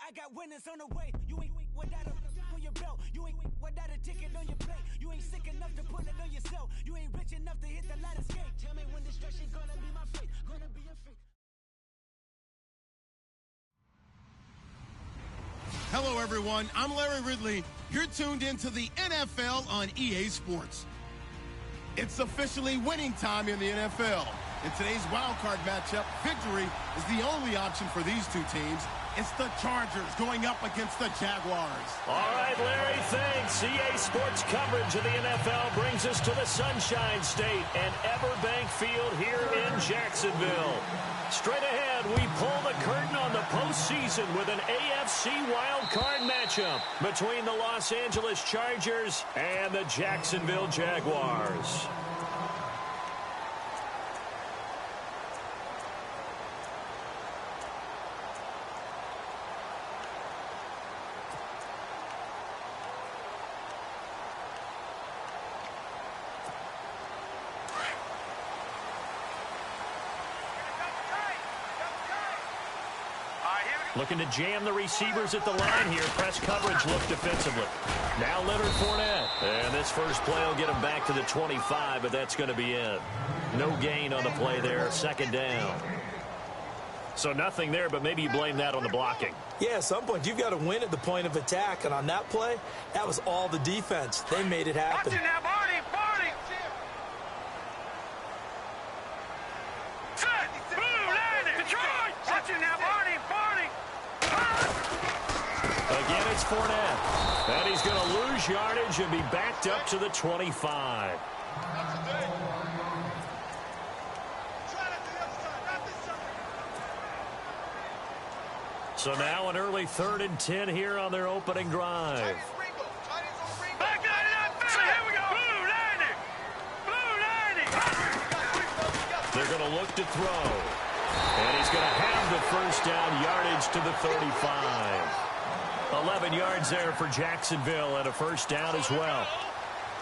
I got winners on the way. You ain't without a on your belt. You ain't without a ticket on your plate. You ain't sick enough to put it on yourself. You ain't rich enough to hit the ladder skate. Tell me when destruction gonna be my fate. Gonna be your fate. Hello, everyone. I'm Larry Ridley. You're tuned into the NFL on EA Sports. It's officially winning time in the NFL. In today's wildcard matchup, victory is the only option for these two teams. It's the Chargers going up against the Jaguars. All right, Larry, thanks. EA Sports coverage of the NFL brings us to the Sunshine State and Everbank Field here in Jacksonville. Straight ahead, we pull the curtain on the postseason with an AFC wildcard matchup between the Los Angeles Chargers and the Jacksonville Jaguars. Looking to jam the receivers at the line here. Press coverage look defensively. Now Leonard Fournette. And this first play will get him back to the 25, but that's going to be it. No gain on the play there. Second down. So nothing there, but maybe you blame that on the blocking. Yeah, at some point, you've got to win at the point of attack. And on that play, that was all the defense. They made it happen. Watch it now, Barney. Set. Blue landing. Detroit. Watch it now, Barney. Again, it's Fournette. And he's going to lose yardage and be backed up to the 25. So now an early 3rd and 10 here on their opening drive. Here we go. Blue landing. Blue landing. They're going to look to throw. And he's going to have the first down yardage to the 35. 11 yards there for Jacksonville and a first down as well.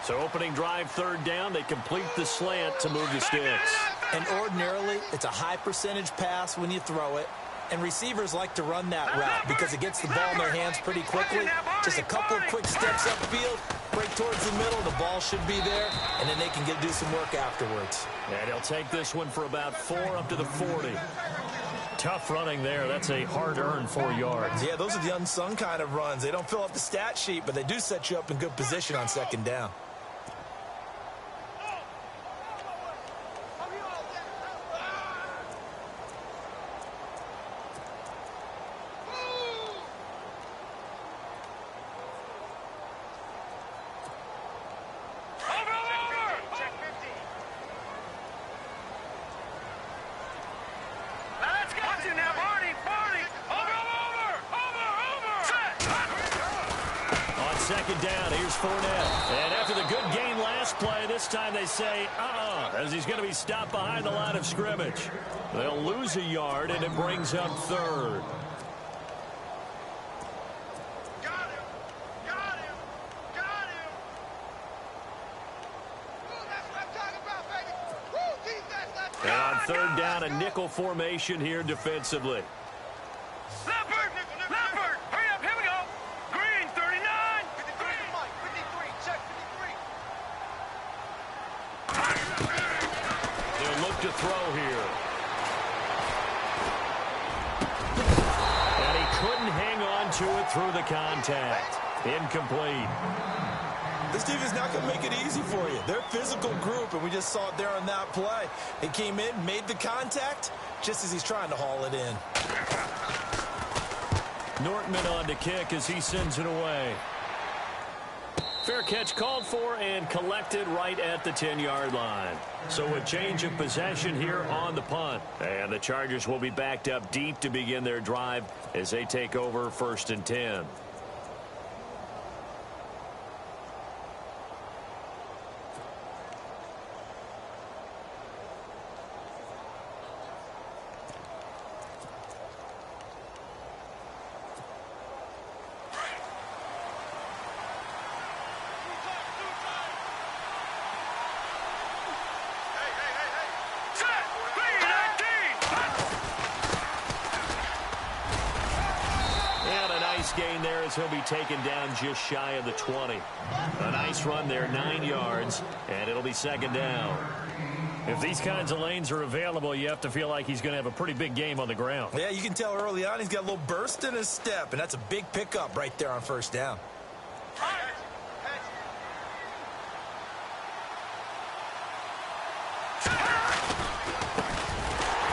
So opening drive, 3rd down. They complete the slant to move the sticks. And ordinarily, it's a high percentage pass when you throw it. And receivers like to run that route because it gets the ball in their hands pretty quickly. Just a couple of quick steps upfield, break towards the middle, the ball should be there, and then they can do some work afterwards. And he'll take this one for about 4 up to the 40. Tough running there. That's a hard-earned 4 yards. Yeah, those are the unsung kind of runs. They don't fill up the stat sheet, but they do set you up in good position on 2nd down. Second down, here's Fournette. And after the good gain last play, this time they say, as he's going to be stopped behind the line of scrimmage. They'll lose a yard, and it brings up 3rd. Got him. Got him. Got him. Ooh, that's what I'm talking about, baby. Woo, defense, let's go. And on 3rd down, a nickel formation here defensively. To throw here. And he couldn't hang on to it through the contact. Incomplete. This defense is not going to make it easy for you. They're a physical group, and we just saw it there on that play. He came in, made the contact, just as he's trying to haul it in. Nortman on to kick as he sends it away. Fair catch called for and collected right at the 10-yard line. So a change of possession here on the punt. And the Chargers will be backed up deep to begin their drive as they take over 1st and 10. nice gain there as he'll be taken down just shy of the 20. A nice run there, 9 yards, and it'll be second down. If these kinds of lanes are available, you have to feel like he's going to have a pretty big game on the ground. Yeah, you can tell early on he's got a little burst in his step, and that's a big pickup right there on first down.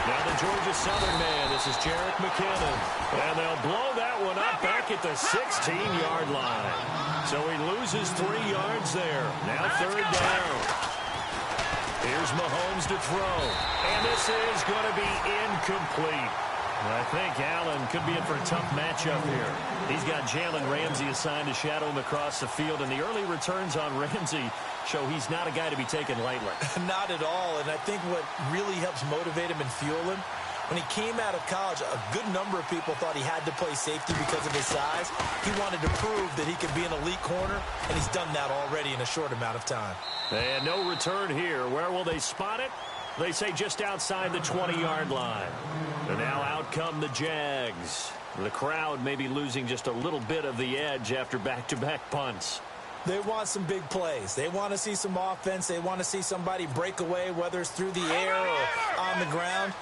Now the Georgia Southern man, this is Jerick McKinnon. And they'll blow that one up back at the 16-yard line. So he loses 3 yards there. Now third down. Here's Mahomes to throw. And this is going to be incomplete. I think Allen could be in for a tough matchup here. He's got Jalen Ramsey assigned to shadow him across the field, and the early returns on Ramsey show he's not a guy to be taken lightly. Not at all, and I think what really helps motivate him and fuel him, when he came out of college, a good number of people thought he had to play safety because of his size. He wanted to prove that he could be an elite corner, and he's done that already in a short amount of time. And no return here. Where will they spot it? They say just outside the 20-yard line. And now out come the Jags. The crowd may be losing just a little bit of the edge after back-to-back punts. They want some big plays. They want to see some offense. They want to see somebody break away, whether it's through the air or on the ground.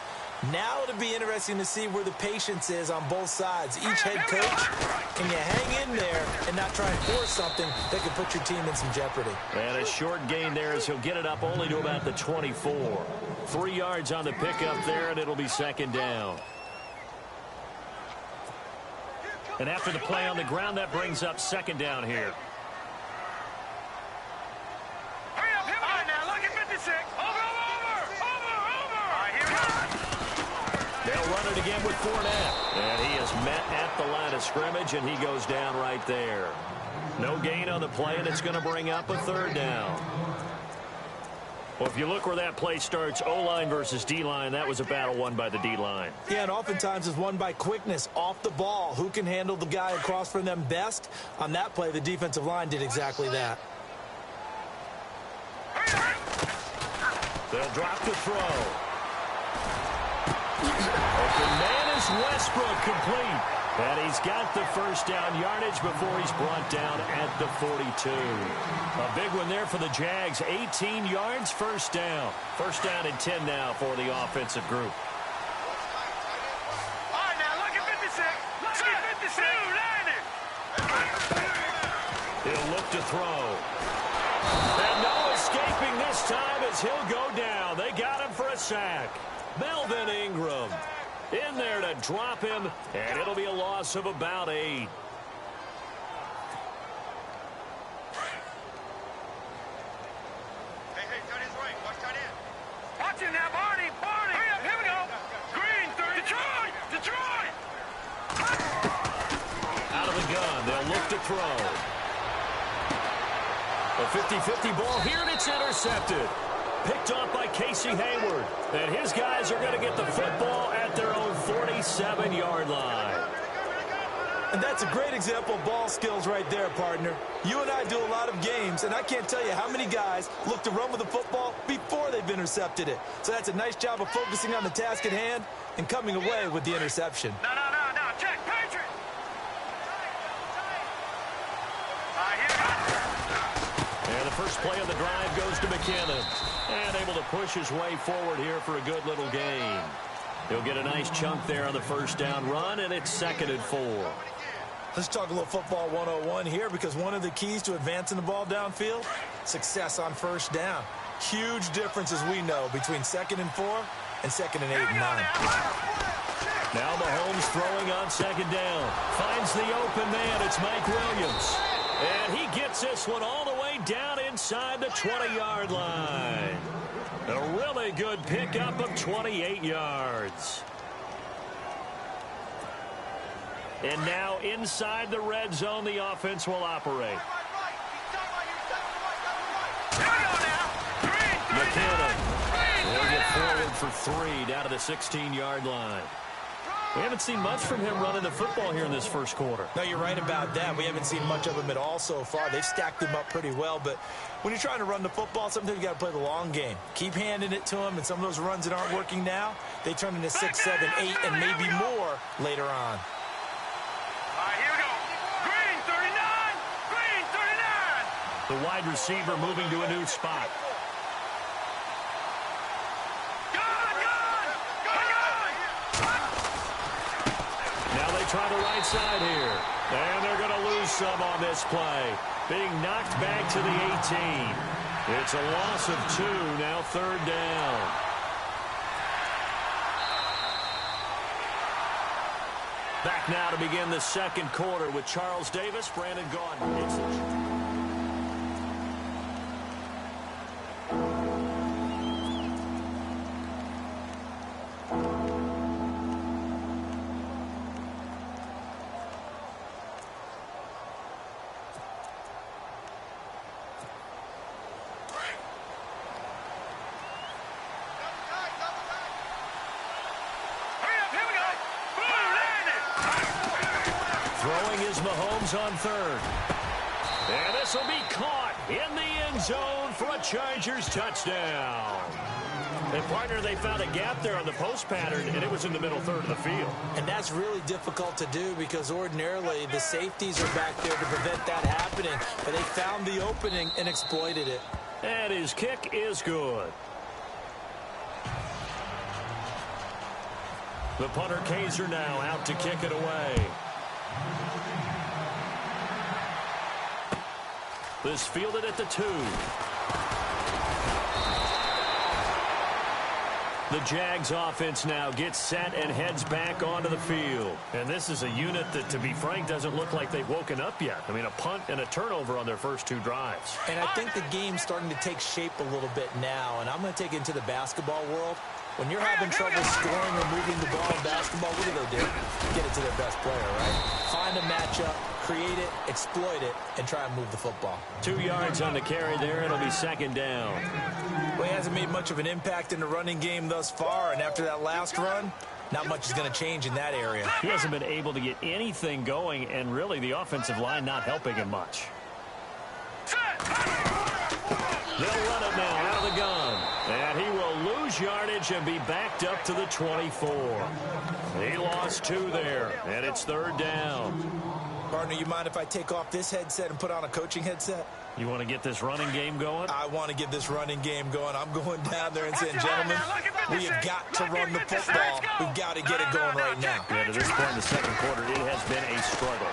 Now it'll be interesting to see where the patience is on both sides. Each head coach, can you hang in there and not try and force something that could put your team in some jeopardy? And a short gain there as he'll get it up only to about the 24. 3 yards on the pickup there, and it'll be second down. And after the play on the ground, that brings up second down here. Hurry up, all right, now, look at 56. Over. All right, here we go. They'll run it again with Fournette. And he is met at the line of scrimmage, and he goes down right there. No gain on the play, and it's going to bring up a third down. Well, if you look where that play starts, O-line versus D-line, that was a battle won by the D-line. Yeah, and oftentimes it's won by quickness off the ball. Who can handle the guy across from them best? On that play, the defensive line did exactly that. They'll drop the throw. Open man is Westbrook, complete. And he's got the first down yardage before he's brought down at the 42. A big one there for the Jags. 18 yards, first down. First down and 10 now for the offensive group. All right, now, look at 56. Look at 56. He'll look to throw. And no escaping this time as he'll go down. They got him for a sack. Melvin Ingram in there to drop him, and it'll be a loss of about 8. Hey, cut his right. Watch tight end. Watch it now, Barney. Hurry up, here we go. Green, 30. Detroit. Out of the gun, they'll look to throw. A 50-50 ball here, and it's intercepted. Picked off by Casey Hayward. And his guys are going to get the football at their own 47-yard line. And that's a great example of ball skills right there, partner. You and I do a lot of games, and I can't tell you how many guys look to run with the football before they've intercepted it. So that's a nice job of focusing on the task at hand and coming away with the interception. No. Check, Patriot. All right, here we go. And the first play of the drive goes to McKinnon. And able to push his way forward here for a good little gain. He'll get a nice chunk there on the first down run, and it's 2nd and 4. Let's talk a little football 101 here, because one of the keys to advancing the ball downfield, success on first down. Huge difference, as we know, between 2nd and 4 and 2nd and 8 and 9. Now Mahomes throwing on 2nd down. Finds the open man. It's Mike Williams. And he gets this one all the way down inside the 20-yard line. A really good pickup of 28 yards. And now inside the red zone, the offense will operate. McKinnon will get forward for 3 down to the 16-yard line. We haven't seen much from him running the football here in this first quarter. No, you're right about that. We haven't seen much of him at all so far. They've stacked him up pretty well, but when you're trying to run the football, sometimes you got to play the long game. Keep handing it to him, and some of those runs that aren't working now, they turn into 6, 7, 8, and maybe more later on. All right, here we go. The wide receiver moving to a new spot. Now they try the right side here. And they're going to lose some on this play. Being knocked back to the 18. It's a loss of 2, now third down. Back now to begin the second quarter with Charles Davis, Brandon Gaudin. Throwing is Mahomes on third. And this will be caught in the end zone for a Chargers touchdown. And, partner, they found a gap there on the post pattern, and it was in the middle third of the field. And that's really difficult to do because ordinarily the safeties are back there to prevent that happening. But they found the opening and exploited it. And his kick is good. The punter Kaiser now out to kick it away. This fielded at the 2. The Jags offense now gets set and heads back onto the field. And this is a unit that, to be frank, doesn't look like they've woken up yet. I mean, a punt and a turnover on their first 2 drives. And I think the game's starting to take shape a little bit now. And I'm going to take it into the basketball world. When you're having trouble scoring or moving the ball in basketball, what do? Get it to their best player, right? Find a matchup, create it, exploit it, and try and move the football. 2 yards on the carry there. It'll be second down. Well, he hasn't made much of an impact in the running game thus far, and after that last run, not much is going to change in that area. He hasn't been able to get anything going, and really the offensive line not helping him much. They'll run it now out of the gun. And he will lose yardage and be backed up to the 24. He lost 2 there, and it's third down. Partner, you mind if I take off this headset and put on a coaching headset? You want to get this running game going? I want to get this running game going. I'm going down there and saying, gentlemen, we have got to run the football. We've got to get it going right now. Yeah, to this point in the second quarter, it has been a struggle.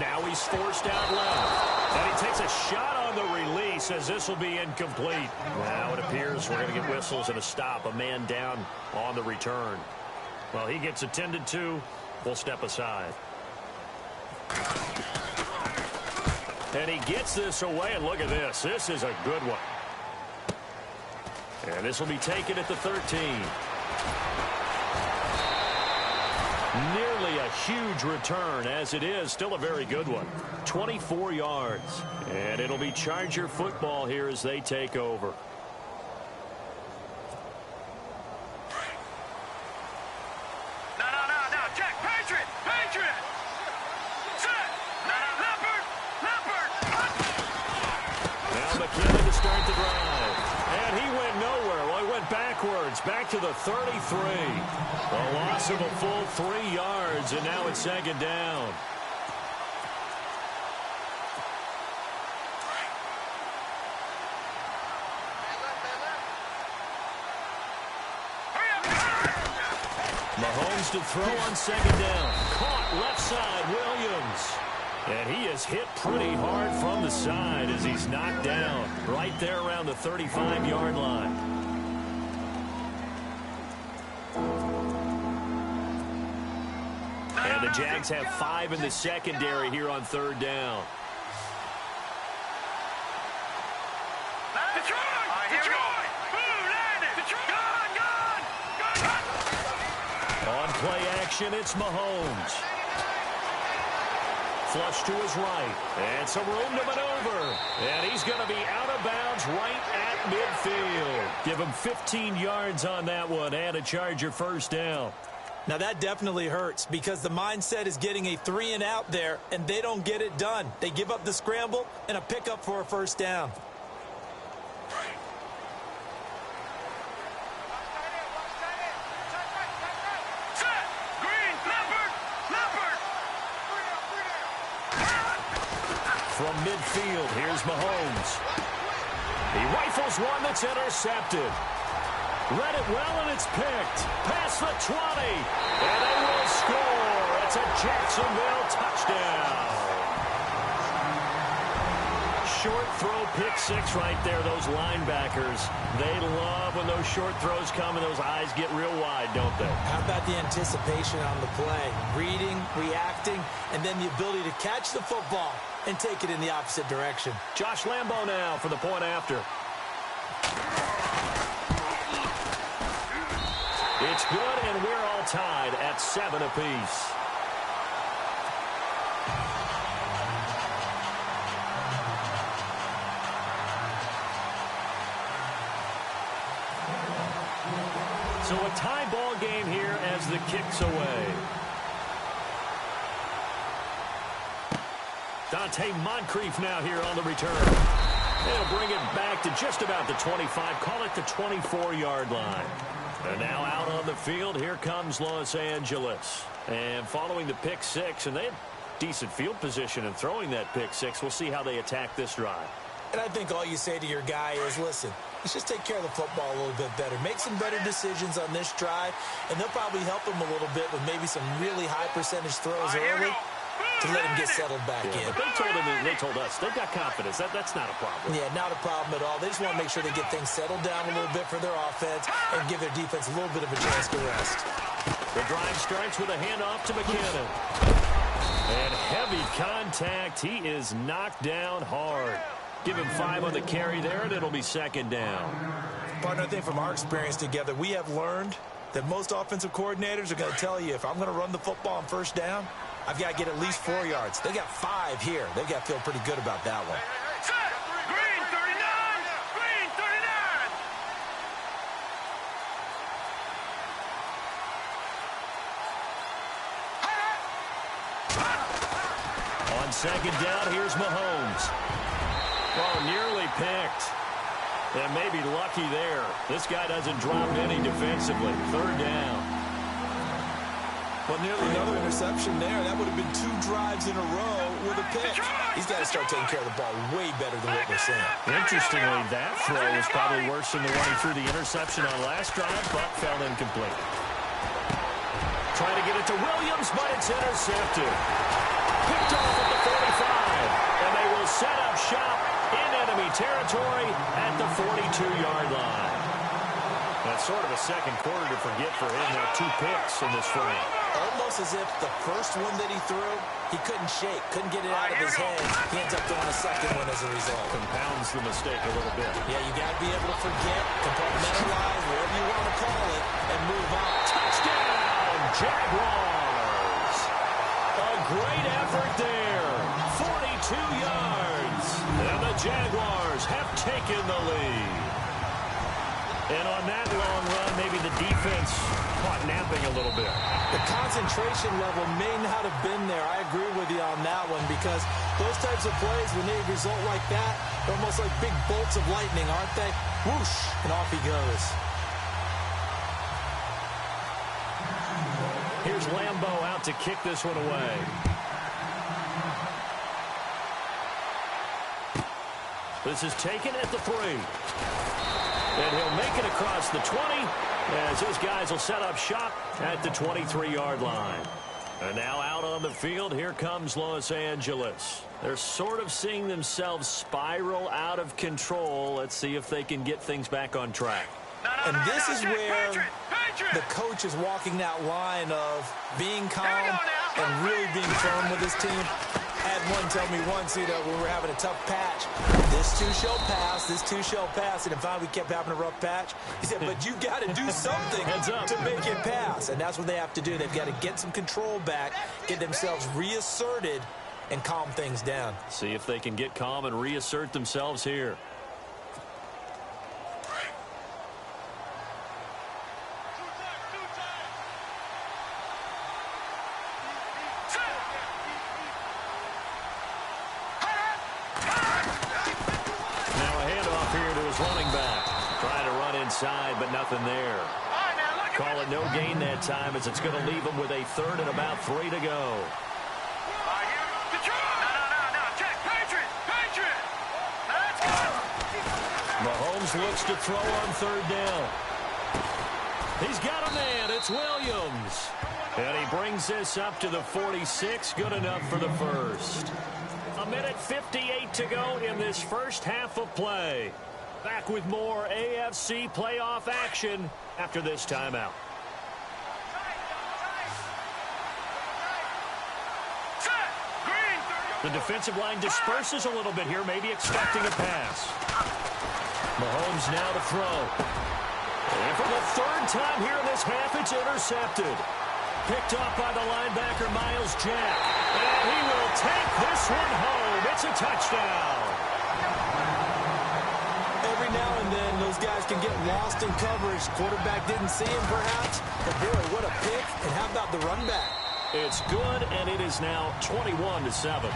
Now he's forced out left. And he takes a shot on the release as this will be incomplete. Now it appears we're going to get whistles and a stop. A man down on the return. Well, he gets attended to. We'll step aside. And he gets this away, and look at this. This is a good one. And this will be taken at the 13. Nearly a huge return, as it is still a very good one. 24 yards. And it'll be Charger football here as they take over. No, Jack, Patriot! Set! Leopard! Now McKinnon to start the drive. And he went nowhere. Well, he went backwards, back to the 33. A loss of a full 3 yards, and now it's second down. Mahomes to throw on second down. Caught left side, Williams. And he is hit pretty hard from the side as he's knocked down right there around the 35-yard line. And the Jags have 5 in the secondary here on third down. On play action, it's Mahomes. Flush to his right. And some room to maneuver. And he's going to be out of bounds right at midfield. Give him 15 yards on that one and a Charger first down. Now that definitely hurts because the mindset is getting a 3-and-out there, and they don't get it done. They give up the scramble and a pickup for a first down. from midfield. Here's Mahomes. He rifles one that's intercepted. Read it well, and it's picked. Past the 20. And they will score. It's a Jacksonville touchdown. Short throw, pick six right there. Those linebackers, they love when those short throws come and those eyes get real wide, don't they? How about the anticipation on the play? Reading, reacting, and then the ability to catch the football and take it in the opposite direction. Josh Lambo now for the point after. It's good, and we're all tied at 7 apiece. So a tie ball game here as the kick's away. Dante Moncrief now here on the return. They'll bring it back to just about the 25, call it the 24-yard line. And now out on the field, here comes Los Angeles. And following the pick six, and they had decent field position in throwing that pick six. We'll see how they attack this drive. And I think all you say to your guy is, listen, let's just take care of the football a little bit better. Make some better decisions on this drive, and they'll probably help him a little bit with maybe some really high percentage throws early to let him get settled back in. But they told us they've got confidence. That's not a problem. Yeah, not a problem at all. They just want to make sure they get things settled down a little bit for their offense and give their defense a little bit of a chance to rest. The drive starts with a handoff to McKinnon. And heavy contact. He is knocked down hard. Give him 5 on the carry there, and it'll be second down. Partner, I think from our experience together, we have learned that most offensive coordinators are going to tell you, if I'm going to run the football on first down, I've got to get at least 4 yards. They got 5 here. They've got to feel pretty good about that one. Green 39! Green 39! On second down, here's Mahomes. Well, nearly picked. And maybe lucky there. This guy doesn't drop any defensively. Third down. Well, nearly another interception there. That would have been 2 drives in a row with a pick. He's got to start taking care of the ball way better than what we're seeing. Interestingly, that throw was probably worse than the one he threw the interception on last drive, but fell incomplete. Trying to get it to Williams, but it's intercepted. Picked off at the 45, and they will set up shop in enemy territory at the 42-yard line. That's sort of a second quarter to forget for him. Now 2 picks in this frame. Almost as if the first one that he threw, he couldn't shake, couldn't get it out of his head. He ends up throwing a second one as a result. Compounds the mistake a little bit. Yeah, you got to be able to forget, compartmentalize, whatever you want to call it, and move on. Touchdown, Jaguars! A great effort there. 42 yards. And the Jaguars have taken the lead. And on that long run, maybe the defense caught napping a little bit. The concentration level may not have been there. I agree with you on that one, because those types of plays, when they result like that, they're almost like big bolts of lightning, aren't they? Whoosh, and off he goes. Here's Lambo out to kick this one away. This is taken at the 3. And he'll make it across the 20 as his guys will set up shop at the 23-yard line. And now out on the field, here comes Los Angeles. They're sort of seeing themselves spiral out of control. Let's see if they can get things back on track. And this is where the coach is walking that line of being calm and really being firm with his team. I had one tell me once, when we were having a tough patch, this too shall pass, this too shall pass. And if finally we kept having a rough patch, he said, but you got to do something to make it pass. And that's what they have to do. They've got to get some control back, get themselves reasserted, and calm things down. See if they can get calm and reassert themselves here. Running back, trying to run inside, but nothing there. Call it no gain that time, as it's going to leave them with a 3rd and about 3 to go. No, check, Patriots! Mahomes looks to throw on third down. He's got a man. It's Williams. And he brings this up to the 46. Good enough for the first. 1:58 to go in this first half of play. Back with more AFC playoff action after this timeout. The defensive line disperses a little bit here, maybe expecting a pass. Mahomes now to throw. And for the third time here in this half, it's intercepted. Picked off by the linebacker, Miles Jack. And he will take this one home. It's a touchdown. Every now and then, those guys can get lost in coverage. Quarterback didn't see him, perhaps. But, boy, what a pick. And how about the run back? It's good, and it is now 21-7.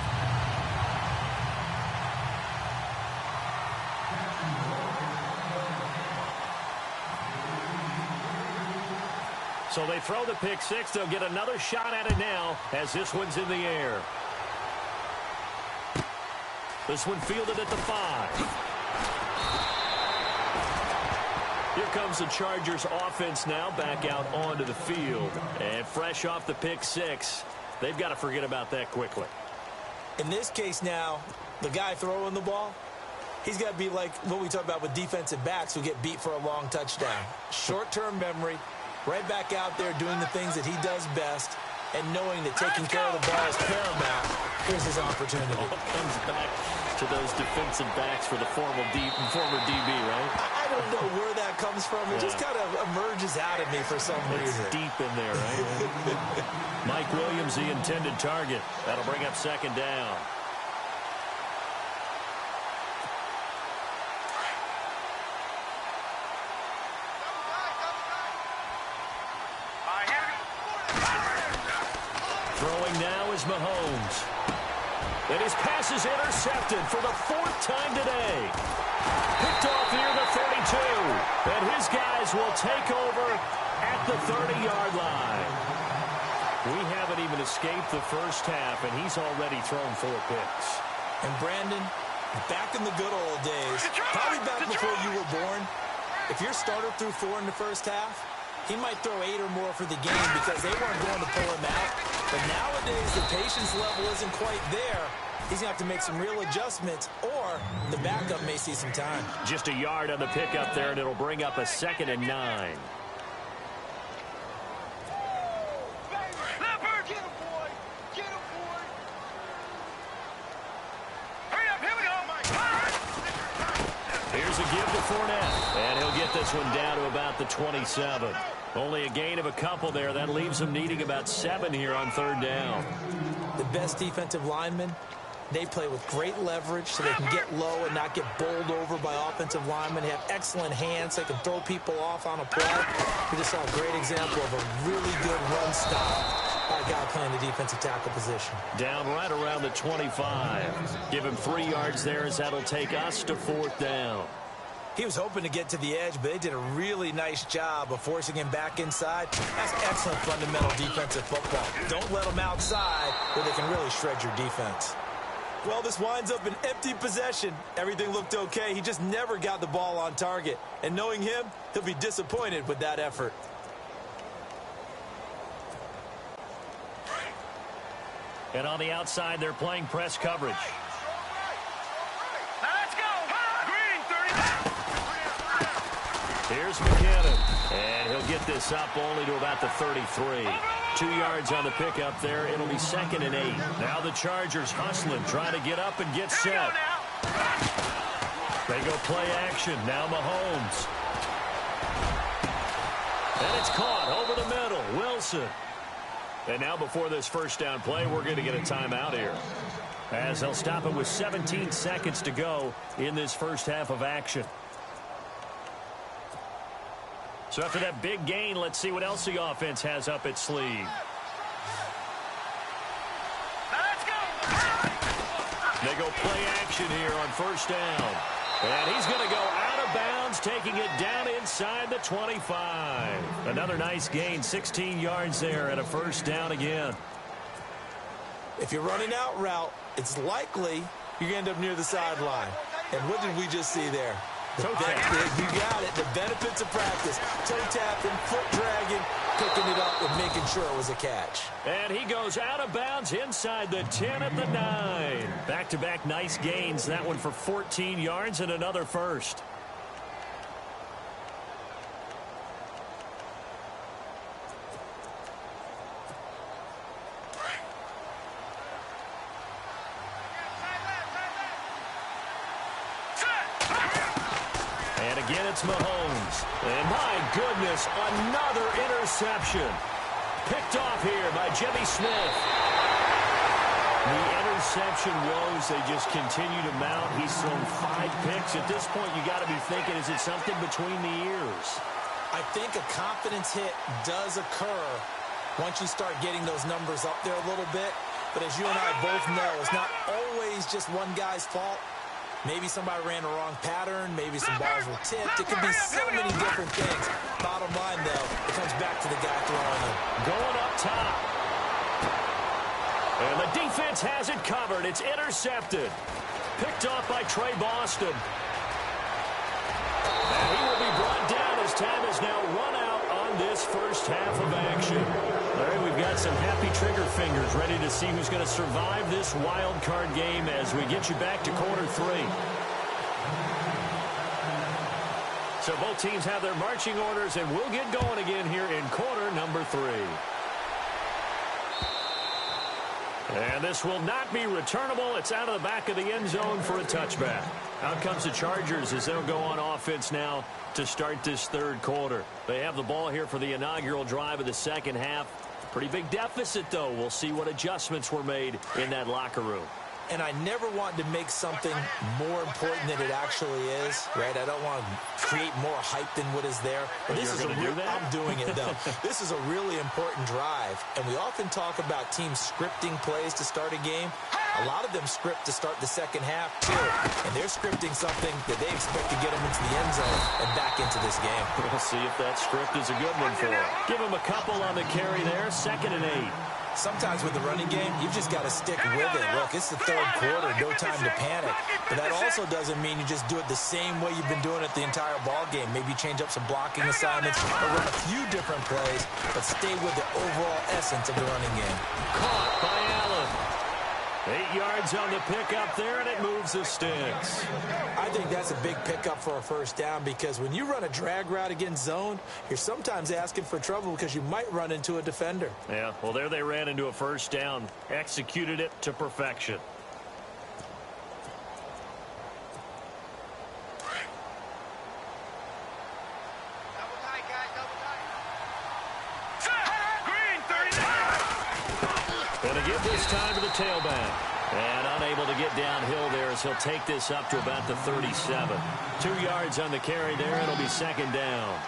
So they throw the pick six. They'll get another shot at it now as this one's in the air. This one fielded at the 5. Here comes the Chargers offense now back out onto the field. And fresh off the pick six, they've got to forget about that quickly. In this case now, the guy throwing the ball, he's got to be like what we talk about with defensive backs who get beat for a long touchdown. Short-term memory, right back out there doing the things that he does best, and knowing that taking care of the ball is paramount. Here's his opportunity. All comes back to those defensive backs for the former DB, right? I don't know where that comes from. It just kind of emerges out of me for some reason. It's deep in there, right? Mike Williams, the intended target. That'll bring up second down. Throwing now is Mahomes. And his pass is intercepted for the 4th time today. Picked off near the 32. And his guys will take over at the 30-yard line. We haven't even escaped the first half, and he's already thrown 4 picks. And Brandon, back in the good old days, probably back before you were born, if your starter threw 4 in the first half, he might throw 8 or more for the game because they weren't going to pull him out. But nowadays, the patience level isn't quite there. He's going to have to make some real adjustments, or the backup may see some time. Just a yard on the pickup there, and it'll bring up a 2nd and 9. Here's a give to Fournette, and he'll get this one down to about the 27. Only a gain of a couple there. That leaves him needing about 7 here on 3rd down. The best defensive linemen, they play with great leverage so they can get low and not get bowled over by offensive linemen. They have excellent hands. They can throw people off on a play. We just saw a great example of a really good run stop by a guy playing the defensive tackle position. Down right around the 25. Give him 3 yards there as that'll take us to 4th down. He was hoping to get to the edge, but they did a really nice job of forcing him back inside. That's excellent fundamental defensive football. Don't let them outside where they can really shred your defense. Well, this winds up an empty possession. Everything looked okay. He just never got the ball on target. And knowing him, he'll be disappointed with that effort. And on the outside, they're playing press coverage. Here's McKinnon, and he'll get this up only to about the 33. 2 yards on the pickup there. It'll be 2nd and 8. Now the Chargers hustling, trying to get up and get set. They go play action. Now Mahomes. And it's caught over the middle. Wilson. And now before this first down play, we're going to get a timeout here, as they'll stop it with 17 seconds to go in this first half of action. So after that big gain, let's see what else the offense has up its sleeve. They go play action here on 1st down. And he's going to go out of bounds, taking it down inside the 25. Another nice gain, 16 yards there, and a 1st down again. If you're running out route, it's likely you're going to end up near the sideline. And what did we just see there? Toe tap. You got it. The benefits of practice. Toe tapping, foot dragging, picking it up, and making sure it was a catch. And he goes out of bounds inside the 10 at the 9. Back-to-back nice gains. That one for 14 yards and another first. Again, it's Mahomes. And my goodness, another interception. Picked off here by Jimmy Smith. The interception woes, they just continue to mount. He's thrown 5 picks. At this point, you got to be thinking, is it something between the ears? I think a confidence hit does occur once you start getting those numbers up there a little bit. But as you and I both know, it's not always just one guy's fault. Maybe somebody ran the wrong pattern. Maybe some balls were tipped. It could be so many different things. Bottom line, though, it comes back to the guy throwing them. Going up top. And the defense has it covered. It's intercepted. Picked off by Trey Boston. And he will be brought down as time is now run out on this first half of action. Larry, we've got some happy trigger fingers ready to see who's going to survive this wild card game as we get you back to quarter 3. So both teams have their marching orders, and we'll get going again here in quarter number 3. And this will not be returnable. It's out of the back of the end zone for a touchback. Out comes the Chargers as they'll go on offense now to start this third quarter. They have the ball here for the inaugural drive of the second half. Pretty big deficit, though. We'll see what adjustments were made in that locker room. And I never want to make something more important than it actually is, right? I don't want to create more hype than what is there. But this is I'm doing it, though. This is a really important drive. And we often talk about teams scripting plays to start a game. A lot of them script to start the second half, too. And they're scripting something that they expect to get them into the end zone and back into this game. We'll see if that script is a good one for them. Give them a couple on the carry there, 2nd and 8. Sometimes with the running game, you've just got to stick with it. Look, it's the third quarter, no time to panic. But that also doesn't mean you just do it the same way you've been doing it the entire ball game. Maybe change up some blocking assignments or run a few different plays, but stay with the overall essence of the running game. Caught by Allen. 8 yards on the pickup there, and it moves the sticks. I think that's a big pickup for a first down because when you run a drag route against zone, you're sometimes asking for trouble because you might run into a defender. Yeah, well, there they ran into a first down. Executed it to perfection. Gonna give this time to the tailback. And unable to get downhill there as he'll take this up to about the 37. 2 yards on the carry there. It'll be 2nd down.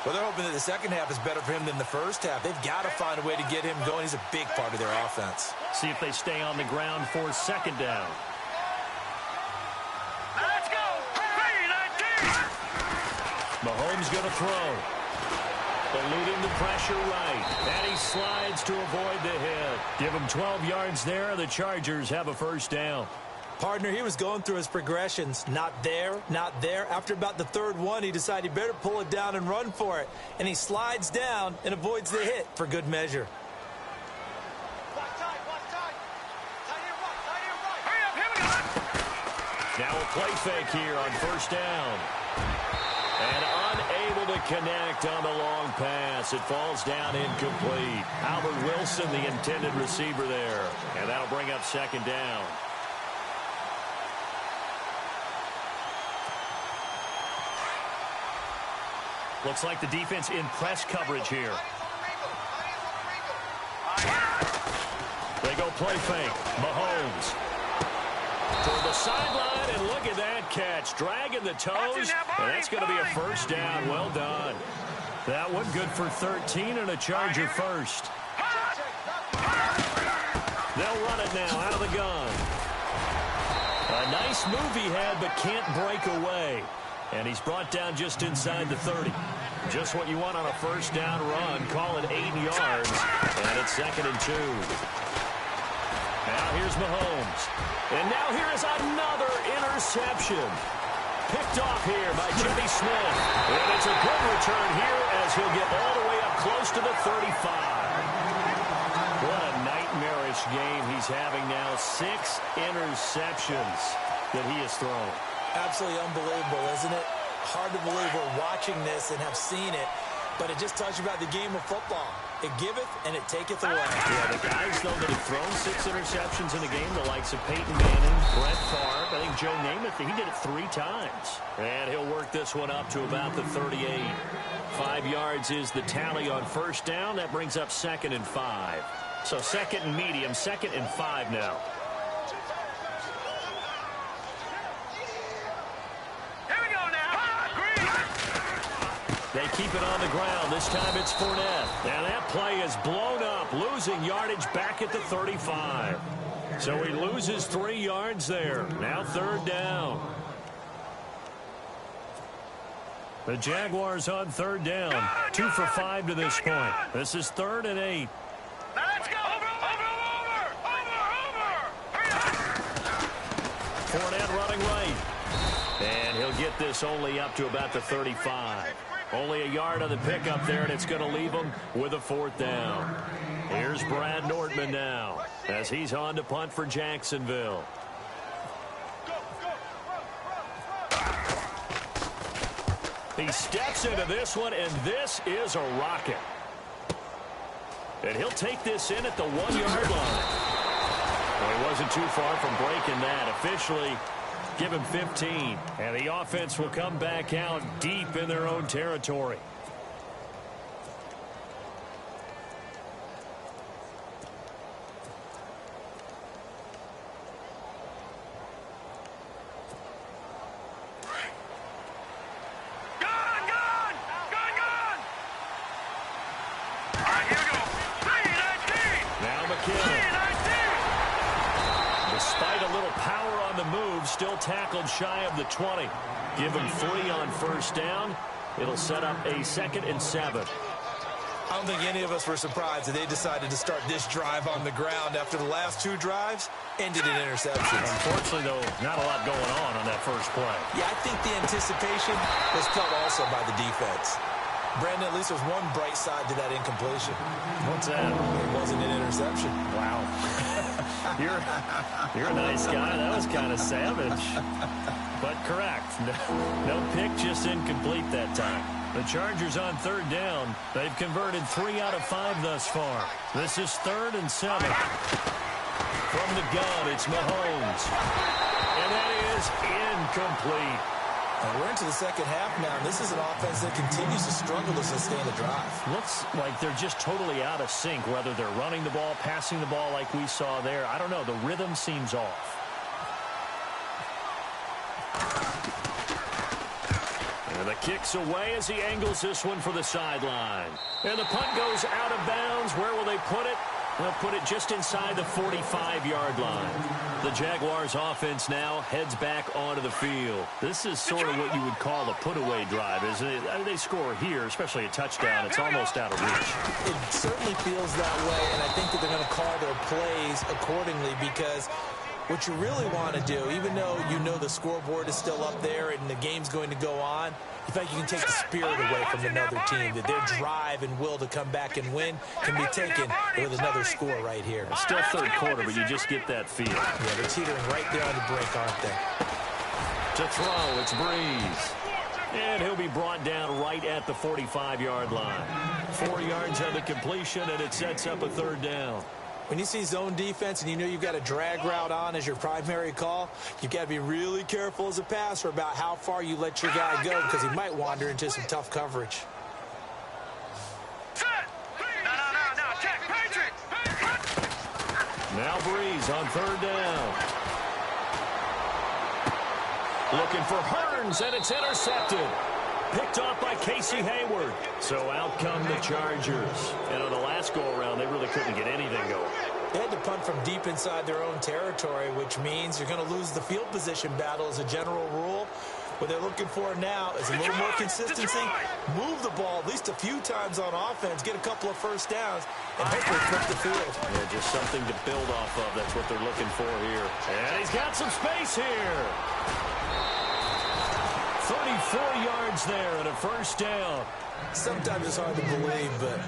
Well, they're hoping that the second half is better for him than the first half. They've got to find a way to get him going. He's a big part of their offense. See if they stay on the ground for 2nd down. Let's go! Mahomes going to throw. Eluding the pressure right. And he slides to avoid the hit. Give him 12 yards there. The Chargers have a first down. Partner, he was going through his progressions. Not there, not there. After about the third one, he decided he better pull it down and run for it. And he slides down and avoids the hit for good measure. Now a play fake here on first down. And unable to connect on the long pass. It falls down incomplete. Albert Wilson, the intended receiver there. And that'll bring up 2nd down. Looks like the defense in press coverage here. They go play fake. Mahomes. Toward the sideline, and look at that catch. Dragging the toes, and that's going to be a first down. Well done. That one good for 13 and a Charger first. They'll run it now out of the gun. A nice move he had, but can't break away. And he's brought down just inside the 30. Just what you want on a first down run. Call it 8 yards, and it's 2nd and 2. Now here's Mahomes. And now here is another interception. Picked off here by Jimmy Smith. And it's a good return here as he'll get all the way up close to the 35. What a nightmarish game he's having now. 6 interceptions that he has thrown. Absolutely unbelievable, isn't it? Hard to believe we're watching this and have seen it, but it just tells you about the game of football. It giveth and it taketh away. Yeah, the guys, though, that have thrown 6 interceptions in a game, the likes of Peyton Manning, Brett Favre, I think Joe Namath, he did it 3 times. And he'll work this one up to about the 38. 5 yards is the tally on first down. That brings up 2nd and 5. So 2nd and medium, 2nd and 5 now. They keep it on the ground. This time it's Fournette. And that play is blown up, losing yardage back at the 35. So he loses 3 yards there. Now 3rd down. The Jaguars on 3rd down. 2 for 5 to this point. This is 3rd and 8. Now let's go. Fournette running right. And he'll get this only up to about the 35. Only a yard on the pickup there, and it's going to leave him with a 4th down. Here's Brad Nortman now as he's on to punt for Jacksonville. He steps into this one, and this is a rocket. And he'll take this in at the 1-yard line. Well, he wasn't too far from breaking that. Officially, give him 15. And the offense will come back out deep in their own territory. Still tackled shy of the 20. Give him 3 on first down. It'll set up a 2nd and 7. I don't think any of us were surprised that they decided to start this drive on the ground after the last 2 drives ended in interceptions. Unfortunately, though, not a lot going on that first play. Yeah, I think the anticipation was felt also by the defense. Brandon, at least there's one bright side to that incompletion. What's that? It wasn't an interception. Wow. You're a nice guy. That was kind of savage. But correct. No pick, just incomplete that time. The Chargers on 3rd down. They've converted 3 out of 5 thus far. This is 3rd and 7. From the gun, it's Mahomes. And that is incomplete. And we're into the second half now, and this is an offense that continues to struggle to sustain a drive. Looks like they're just totally out of sync, whether they're running the ball, passing the ball like we saw there. I don't know. The rhythm seems off. And the kick's away as he angles this one for the sideline. And the punt goes out of bounds. Where will they put it? They'll put it just inside the 45-yard line. The Jaguars offense now heads back onto the field. This is sort of what you would call a put-away drive, isn't it? I mean, they score here, especially a touchdown. It's almost out of reach. It certainly feels that way, and I think that they're going to call their plays accordingly because what you really want to do, even though you know the scoreboard is still up there and the game's going to go on, you think you can take the spirit away from another team, that their drive and will to come back and win can be taken with another score right here. It's still 3rd quarter, but you just get that feel. Yeah, they're teetering right there on the brink, aren't they? To throw, it's Breeze. And he'll be brought down right at the 45-yard line. 4 yards on the completion, and it sets up a 3rd down. When you see zone defense and you know you've got a drag route on as your primary call, you've got to be really careful as a passer about how far you let your guy go because he might wander into some tough coverage. No, check, Patriot. Now Breeze on 3rd down. Looking for Hearns, and it's intercepted. Picked off by Casey Hayward. So out come the Chargers. And on the last go-around, they really couldn't get anything going. They had to punt from deep inside their own territory, which means you're going to lose the field position battle as a general rule. What they're looking for now is a little more consistency, move the ball at least a few times on offense, get a couple of first downs, and hopefully flip the field. Yeah, just something to build off of. That's what they're looking for here. And he's got some space here. 34 yards there and a first down. Sometimes it's hard to believe, but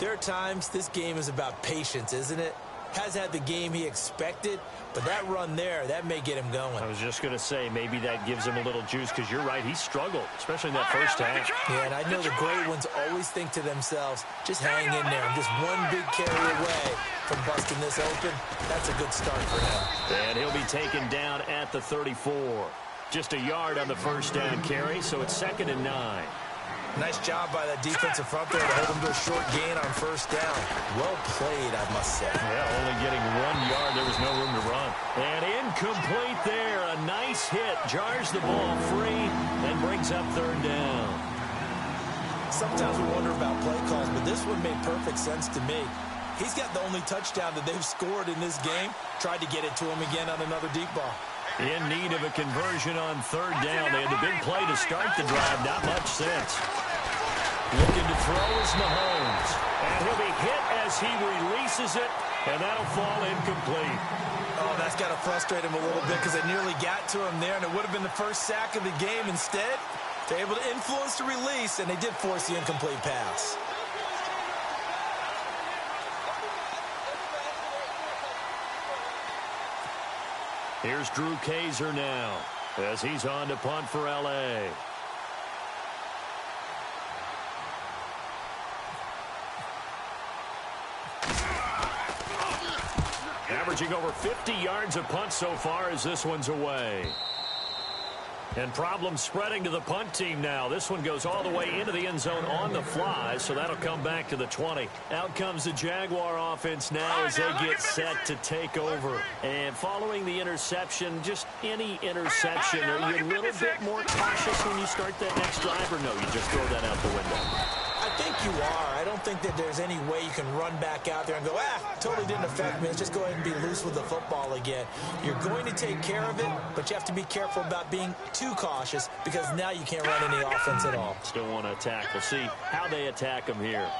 there are times this game is about patience, isn't it? Has had the game he expected, but that run there, that may get him going. I was just going to say, maybe that gives him a little juice, because you're right, he struggled, especially in that first half. Yeah, and I know the great ones always think to themselves, just hang in there. I'm just one big carry away from busting this open. That's a good start for him. And he'll be taken down at the 34. Just a yard on the first down carry, so it's 2nd and 9. Nice job by that defensive front there to hold him to a short gain on first down. Well played, I must say. Yeah, only getting 1 yard. There was no room to run. And incomplete there. A nice hit. Jars the ball free and brings up 3rd down. Sometimes we wonder about play calls, but this one made perfect sense to me. He's got the only touchdown that they've scored in this game. Tried to get it to him again on another deep ball. In need of a conversion on 3rd down. They had the big play to start the drive. Not much since. Looking to throw is Mahomes. And he'll be hit as he releases it, and that'll fall incomplete. Oh, that's got to frustrate him a little bit because they nearly got to him there, and it would have been the first sack of the game. Instead, they're able to influence the release, and they did force the incomplete pass. Here's Drew Kaiser now as he's on to punt for L.A. Averaging over 50 yards a punt so far as this one's away. And problems spreading to the punt team now. This one goes all the way into the end zone on the fly, so that'll come back to the 20. Out comes the Jaguar offense now as they get set to take over. And following the interception, just any interception, are you a little bit more cautious when you start that next drive, or no, you just throw that out the window? I think you are. I don't think that there's any way you can run back out there and go, totally didn't affect me. Let's just go ahead and be loose with the football again. You're going to take care of it, but you have to be careful about being too cautious because now you can't run any offense at all. Still want to attack. We'll see how they attack him here.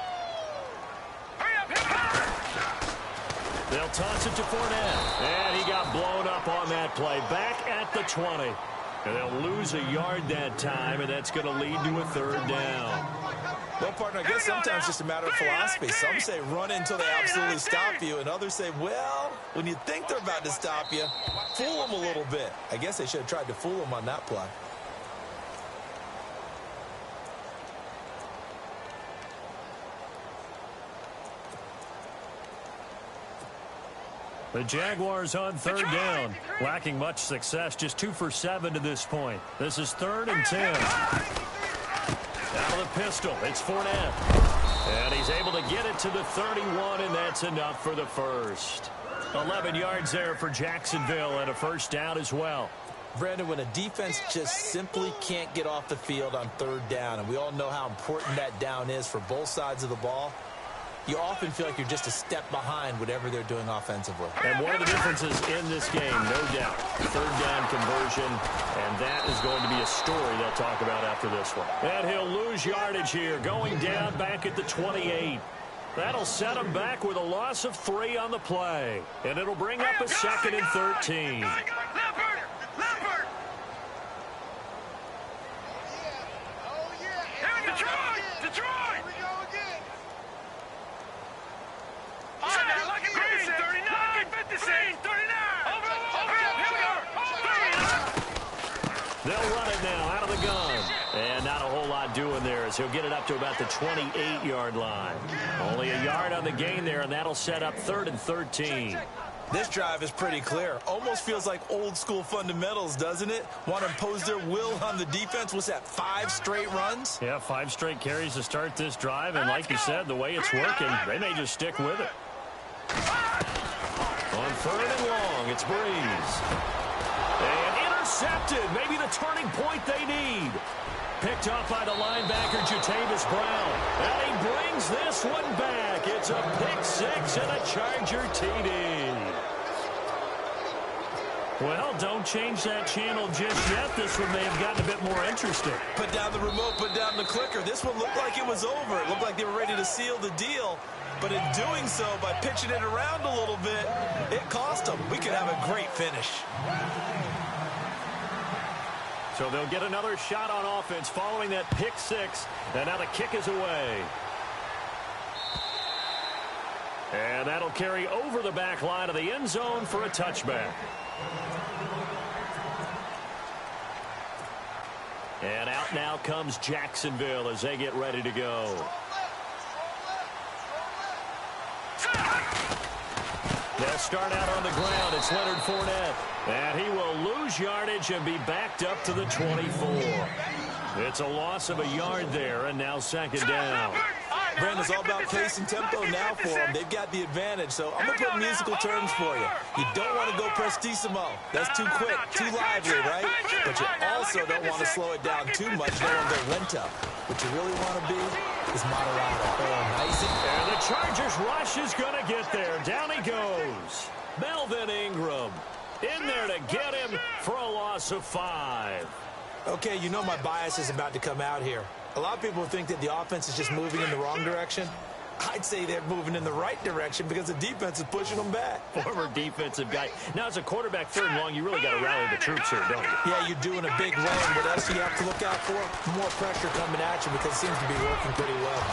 They'll toss it to Fournette. And he got blown up on that play. Back at the 20. And they'll lose a yard that time, and that's going to lead to a 3rd down. Well, partner, I guess sometimes it's just a matter of philosophy. Some say run until they absolutely stop you, and others say, well, when you think they're about to stop you, fool them a little bit. I guess they should have tried to fool them on that play. The Jaguars on 3rd down. Lacking much success, just 2 for 7 to this point. This is 3rd and 10. Out of the pistol, it's Fournette. And he's able to get it to the 31, and that's enough for the first. 11 yards there for Jacksonville, and a first down as well. Brandon, when a defense just simply can't get off the field on 3rd down, and we all know how important that down is for both sides of the ball, you often feel like you're just a step behind whatever they're doing offensively. And one of the differences in this game, no doubt, 3rd down conversion, and that is going to be a story they'll talk about after this one. And he'll lose yardage here, going down back at the 28. That'll set him back with a loss of 3 on the play. And it'll bring up a 2nd and 13. They'll run it now out of the gun. And not a whole lot doing there as he'll get it up to about the 28-yard line. Only a yard on the gain there, and that'll set up 3rd and 13. This drive is pretty clear. Almost feels like old-school fundamentals, doesn't it? Want to impose their will on the defense. What's that, 5 straight runs? Yeah, 5 straight carries to start this drive, and like you said, the way it's working, they may just stick with it. On 3rd and long, it's Breeze. And intercepted, maybe the turning point they need. Picked off by the linebacker, Jatavis Brown. And he brings this one back. It's a pick-6 and a Charger TD. Well, don't change that channel just yet. This one may have gotten a bit more interesting. Put down the remote, put down the clicker. This one looked like it was over. It looked like they were ready to seal the deal. But in doing so, by pitching it around a little bit, it cost them. We could have a great finish. So they'll get another shot on offense following that pick six. And now the kick is away. And that'll carry over the back line of the end zone for a touchback. And out now comes Jacksonville as they get ready to go. They'll start out on the ground. It's Leonard Fournette. And he will lose yardage and be backed up to the 24. It's a loss of a yard there, and now second down. Brandon, it's all about pace and tempo now for them. They've got the advantage, so I'm going to put musical terms for you. You don't want to go prestissimo. That's too quick, too lively, right? But you also don't want to slow it down too much. You don't want to go lento. What you really want to be is moderado. Oh, nice. And the Chargers rush is going to get there. Down he goes. Melvin Ingram in there to get him for a loss of 5. Okay, you know my bias is about to come out here. A lot of people think that the offense is just moving in the wrong direction. I'd say they're moving in the right direction because the defense is pushing them back. Former defensive guy. Now, as a quarterback, third and long, you really got to rally the troops here, don't you? Yeah, you're doing a big run. What else do you have to look out for? More pressure coming at you because it seems to be working pretty well.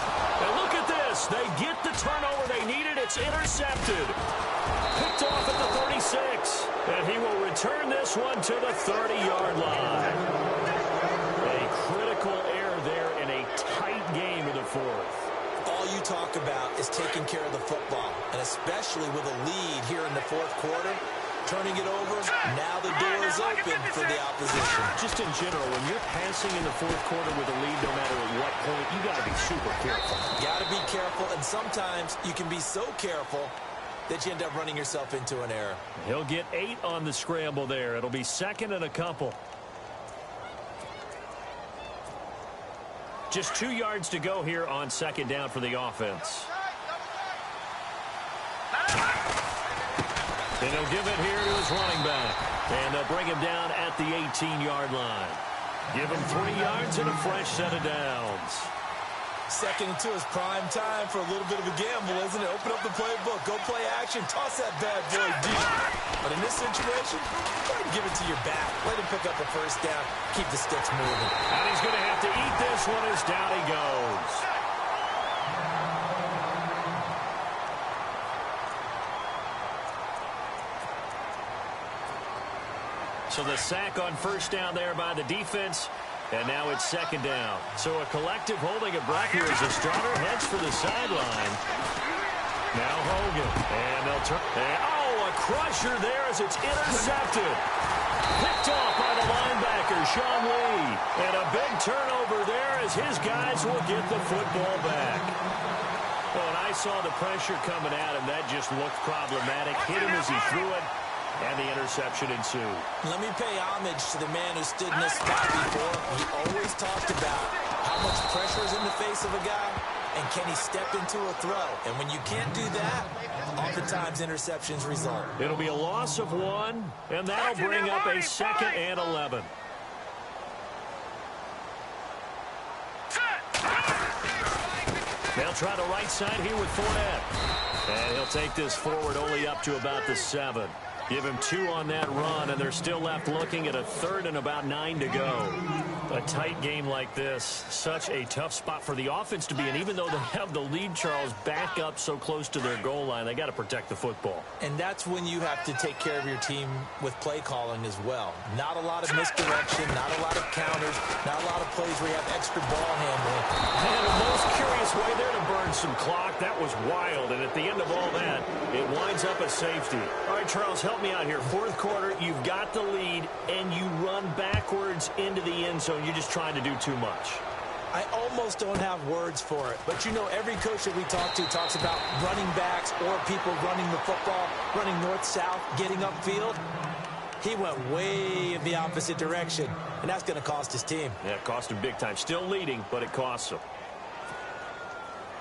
And look at this. They get the turnover they needed. It's intercepted. Picked off at the 36. And he will return this one to the 30-yard line. A critical error there in a tight game in the fourth. All you talk about is taking care of the football, and especially with a lead here in the fourth quarter, turning it over, now the door is open for the opposition. Just in general, when you're passing in the fourth quarter with a lead, no matter at what point, you got to be super careful. Got to be careful, and sometimes you can be so careful that you end up running yourself into an error. He'll get 8 on the scramble there. It'll be second and a couple. Just 2 yards to go here on second down for the offense. And he'll give it here to his running back. And they'll bring him down at the 18-yard line. Give him 3 yards and a fresh set of downs. Second and 2 is prime time for a little bit of a gamble, isn't it? Open up the playbook, go play action, toss that bad boy deep. But in this situation, go ahead and give it to your back. Let him pick up a first down, keep the sticks moving. And he's going to have to eat this one as down he goes. So the sack on first down there by the defense. And now it's second down. So a collective holding of breath here as the starter heads for the sideline. Now Hogan. And they'll turn. Oh, a crusher there as it's intercepted. Picked off by the linebacker, Sean Lee. And a big turnover there as his guys will get the football back. Well, and I saw the pressure coming at him. That just looked problematic. Hit him as he threw it. And the interception ensued. Let me pay homage to the man who stood in this spot before. He always talked about how much pressure is in the face of a guy, and can he step into a throw. And when you can't do that, oftentimes interceptions result. It'll be a loss of 1, and that'll bring up a second and 11. They'll try the right side here with Fournette. And he'll take this forward only up to about the 7. Give him 2 on that run, and they're still left looking at a third and about 9 to go. A tight game like this, such a tough spot for the offense to be in. Even though they have the lead, Charles, back up so close to their goal line, they got to protect the football. And that's when you have to take care of your team with play calling as well. Not a lot of misdirection, not a lot of counters, not a lot of plays where you have extra ball handling. And the most curious way there to burn some clock. That was wild, and at the end of all that, it winds up a safety. All right, Charles, help me out here. Fourth quarter, you've got the lead, and you run backwards into the end zone. You're just trying to do too much. I almost don't have words for it. But, you know, every coach that we talk to talks about running backs or people running the football, running north-south, getting upfield. He went way in the opposite direction, and that's going to cost his team. Yeah, it cost him big time. Still leading, but it costs him.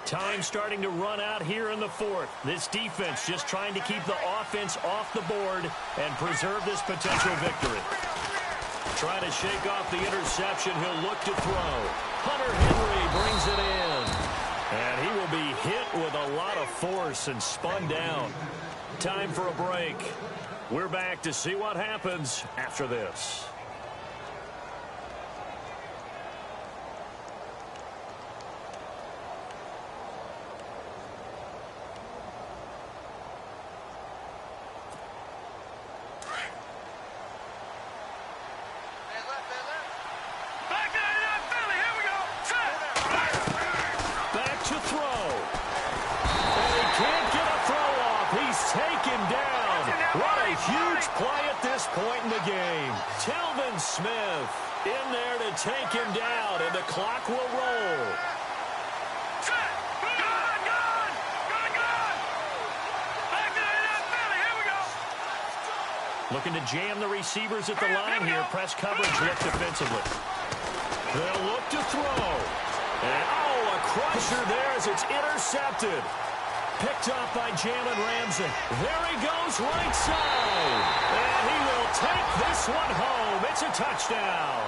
Time starting to run out here in the fourth. This defense just trying to keep the offense off the board and preserve this potential victory. Trying to shake off the interception. He'll look to throw. Hunter Henry brings it in. And he will be hit with a lot of force and spun down. Time for a break. We're back to see what happens after this. point in the game. Telvin Smith in there to take him down, and the clock will roll. Looking to jam the receivers at the line here. Press coverage look defensively. They'll look to throw. And, a crusher there as it's intercepted. Picked up by Jalen Ramsey. There he goes, right side. And he will take this one home. It's a touchdown.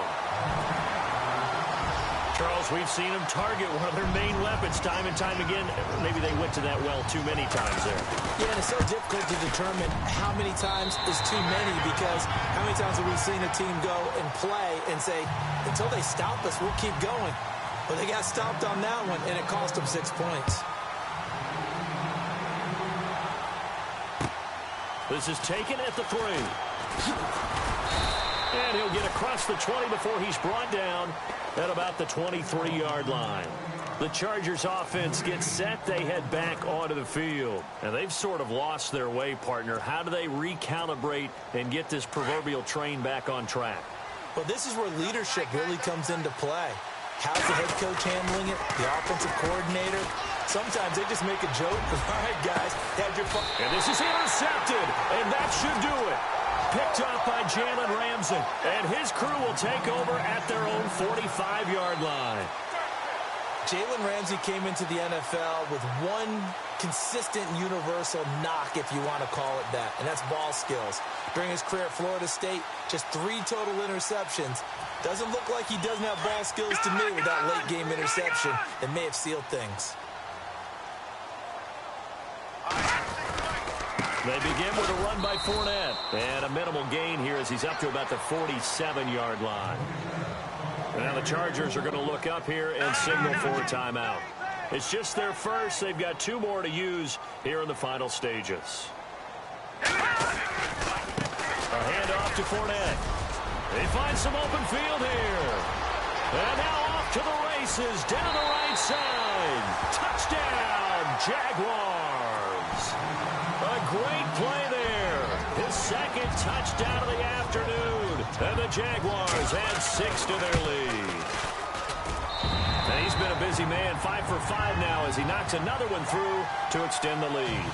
Charles, we've seen him target one of their main weapons time and time again. Maybe they went to that well too many times there. Yeah, and it's so difficult to determine how many times is too many, because how many times have we seen a team go and play and say, until they stop us, we'll keep going. But they got stopped on that one, and it cost them 6 points. This is taken at the 3. And he'll get across the 20 before he's brought down at about the 23-yard line. The Chargers offense gets set. They head back onto the field. And they've sort of lost their way, partner. How do they recalibrate and get this proverbial train back on track? Well, this is where leadership really comes into play. How's the head coach handling it? The offensive coordinator? Sometimes they just make a joke. All right, guys, have your fun. And this is intercepted, and that should do it. Picked up by Jalen Ramsey, and his crew will take over at their own 45-yard line. Jalen Ramsey came into the NFL with one consistent universal knock, if you want to call it that, and that's ball skills. During his career at Florida State, just 3 total interceptions. Doesn't look like he doesn't have ball skills to me with that late-game interception that may have sealed things. They begin with a run by Fournette. And a minimal gain here as he's up to about the 47-yard line. And now the Chargers are going to look up here and signal for a timeout. It's just their first. They've got 2 more to use here in the final stages. A handoff to Fournette. They find some open field here. And now off to the races down the right side. Touchdown, Jaguars. A great play there. His second touchdown of the afternoon. And the Jaguars add 6 to their lead. And he's been a busy man, 5 for 5 now as he knocks another one through to extend the lead.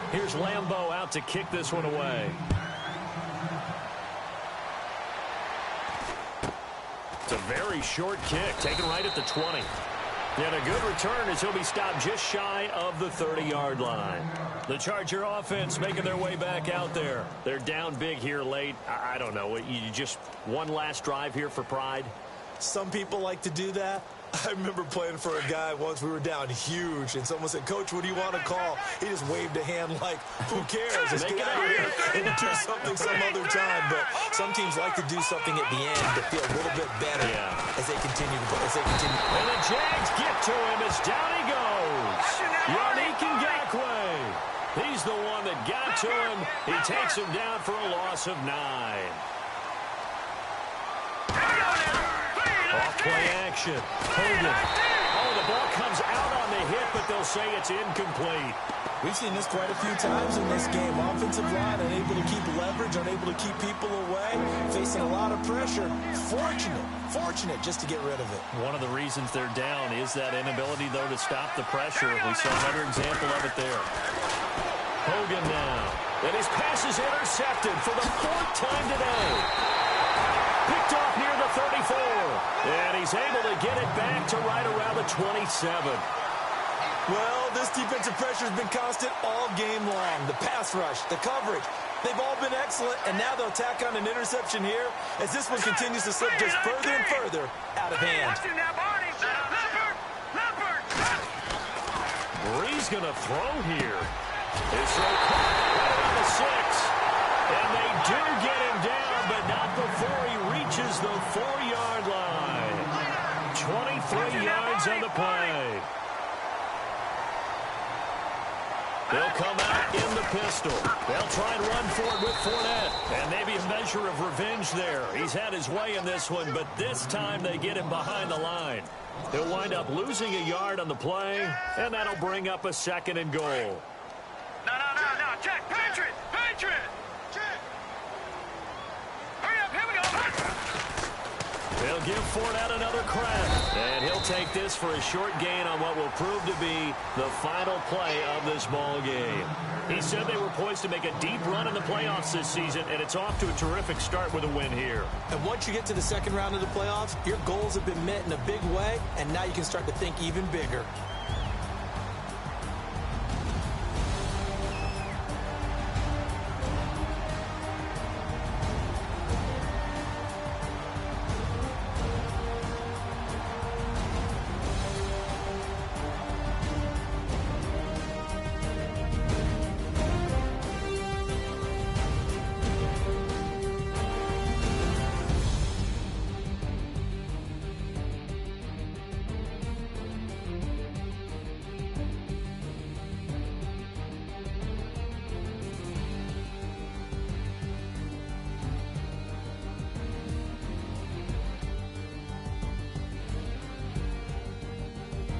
Here's Lambeau out to kick this one away. It's a very short kick, taken right at the 20. And a good return as he'll be stopped just shy of the 30-yard line. The Charger offense making their way back out there. They're down big here late. I don't know. You just one last drive here for pride? Some people like to do that. I remember playing for a guy once. We were down huge, and someone said, "Coach, what do you want to call?" He just waved a hand like, "Who cares? Let's get out of here and do something some other time." But some teams like to do something at the end to feel a little bit better as they continue to play. And the Jags get to him as down he goes. Yannick Ngakoue. He's the one that got to him. He takes him down for a loss of 9. Off-play action. Hogan. Oh, the ball comes out on the hit, but they'll say it's incomplete. We've seen this quite a few times in this game. Offensive line unable to keep leverage, unable to keep people away, facing a lot of pressure. Fortunate just to get rid of it. One of the reasons they're down is that inability, though, to stop the pressure. We saw another example of it there. Hogan now. And his pass is intercepted for the 4th time today. Picked off near the 34. And he's able to get it back to right around the 27. Well, this defensive pressure has been constant all game long. The pass rush, the coverage, they've all been excellent. And now they'll tack on an interception here as this one continues to slip just further and further out of hand. Bree's going to throw here. His throw caught right around the 6. And they do get him down, but not before he reaches the 4-yard line. 23 yards on the play. They'll come out in the pistol. They'll try and run for it with Fournette. And maybe a measure of revenge there. He's had his way in this one, but this time they get him behind the line. He'll wind up losing a yard on the play, and that'll bring up a 2nd and goal. No. Check. Patriot. Check. Hurry up. Here we go. They'll give Fournette another crack, and he'll take this for a short gain on what will prove to be the final play of this ball game. He said they were poised to make a deep run in the playoffs this season, and it's off to a terrific start with a win here. And once you get to the 2nd round of the playoffs, your goals have been met in a big way, and now you can start to think even bigger.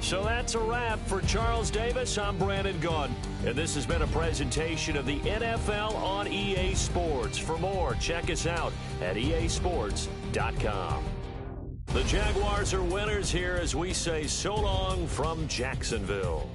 So that's a wrap for Charles Davis. I'm Brandon Gaudin, and this has been a presentation of the NFL on EA Sports. For more, check us out at easports.com. The Jaguars are winners here as we say so long from Jacksonville.